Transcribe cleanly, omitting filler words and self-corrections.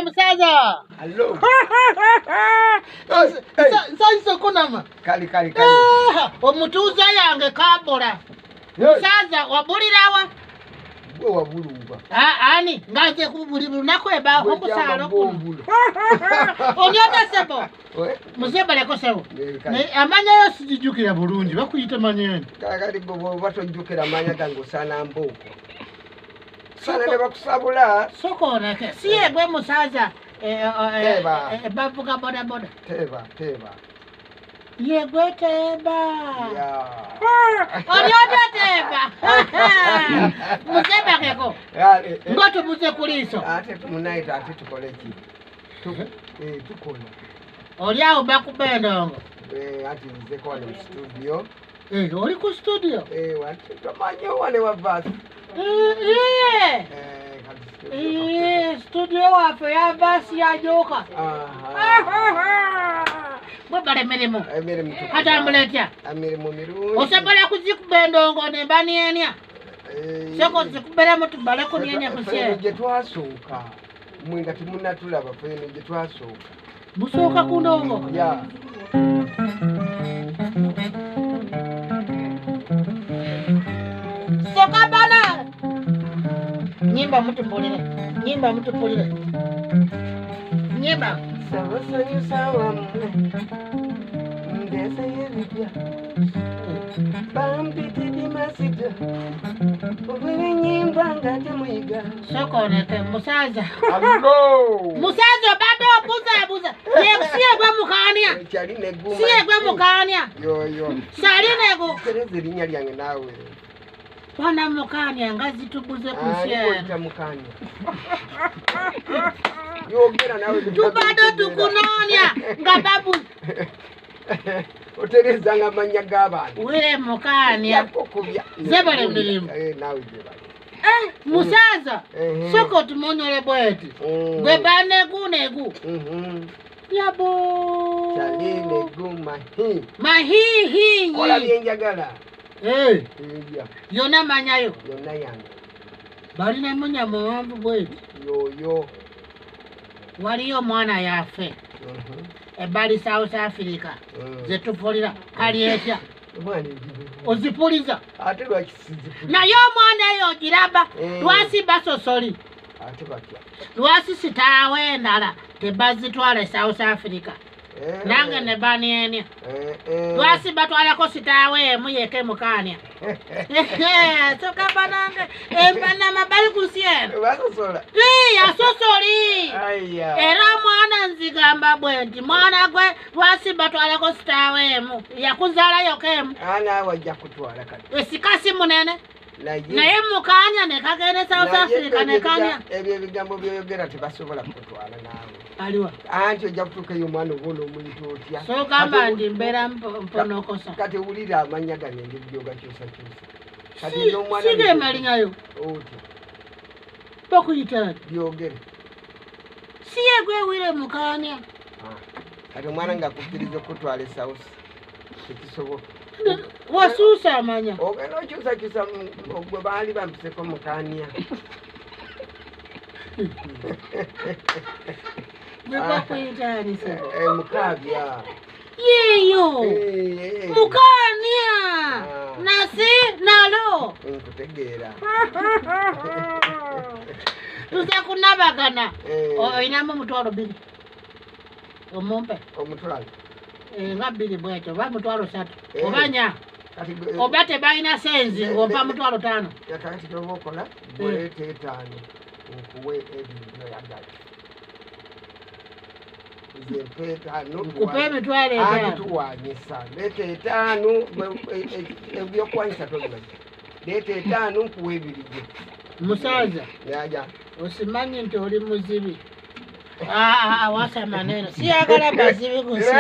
Musaza. Hello. Sasa kunama. Kali. Omutuuza yange kabola. Musaza wabulirawa. Gwe wabuluba. Ani ngaze kubuli lunako eba okusalo kuno. Onyota sebo. Museba leko sebo. Amanya yo sijukira bulungi bakuyita manyeni. Kali bobo batojukira amanya gango sana mboko. Sana ne bakusabula. Sokona ke. Siye gwe Musaza bavuga boda. Teba. Yegwe Teba. Yeah. Onyota Teba. Museba keko. Ngoto muze kuliso. Ate tumunaita ate tukole ki. Tukola. Olyawo bakubendongo. Ati nze kwa mu studio. Oli ku studio? Wati tomanyo wale wavasi. Studio wafe ya basi ya joka. Mwebale mirimu. Mirimu. Hata mletia. Mirimu miru. Osebala kuzikubendongo ne banienia. Seko zikubera mutu bale kunienia kusie. Nje twasooka. Mwinga timunatulaba fene nje twasooka. Musooka kunongo. Ya. Soka bana. Nyimba mtu pulile. Nyimba. Sawa Ndese yelipya. Bampiti di masita. Obele nyimba ngate mwiga. Soko nete Musaza. Hello. Musaza bado buza. Siye gwe mukania. Chaline guma. Siye gwe mukania. Yo. Saline go. Kereze linya lyange nawe. Wana mukania ngazi tubuze kushare. Niko mukania. Yogera nawe tubado tukunonya ngababu. Otereza nga manya g'abantu. Wile mukania. Zebale mirimu. Nawe zebale. Musaza. Soko tumonyole bweti. Gwe banegu. Yabo. Chaline guma hi. Mahihi. Kola byenjagala. Yona manyayo. Yona yange. Balina munya muwanvu bweti. Yo. Waliyo mwana yafe. Ebali South Africa. Zetupulira kali etya. Ozipuliza. Ate lwakisizi. Nayo mwana eyo giraba. Lwasi basosoli. Ate batya. Lwasi sitawe endala. Tebazitwale South Africa. Nange ne banienia. Lwasi batwalako sitawe muyeke mukania. Soka banange. Embana mabali kusiena. Basosola. Asosoli. Era mwana nzigamba bwenti. Mwana gwe lwasi batwalako sitawe mu. Yakuzala yokemu. Ana wajja kutwala kati. Esikasi munene. Naye mukanya nekagende South Africa nekanya. Ebyo ebigambo byogera tebasobola kutwala nawe. Aliwa. Anti ojja kutuuka eyo omwana obuno omuntu otya. So gamba ndi mbeera mponokosa. Kati wulira amanya gano engeri gyogakyusa. Kati n'omwana. Sige malinyayo. Otya. Bakuyita. Byogere. Siye gwe wile mukanya. Kati omwana ng'akukkiriza okutwala esawusi. Tekisoboka. Wasuusa amanya. Ogenda okyusakyusa gwe baali bampiseko mukania. Mukabya. Yeyo. Mukania. Nasi nalo. Nkutegeera. Tuze kunabagana. Oyinamu mutwalo biri. Omumpe. Omutwalo. Nga biri bweto. Ba mutwalo 3. Obanya. Obate baina senzi ngompa mutwalo 5. Yakati tobokola. Bwete 5. Nkuwe ebintu yagala. Kupe mitwale 5. Tuwanyisa. Lete 5 ebyokwanyisa tolima. Lete 5 nkuwe ebirije. Musaza. Yaja. Osimanyi nti oli muzibi. Wasa maneno. Siyagala bazibi kusi.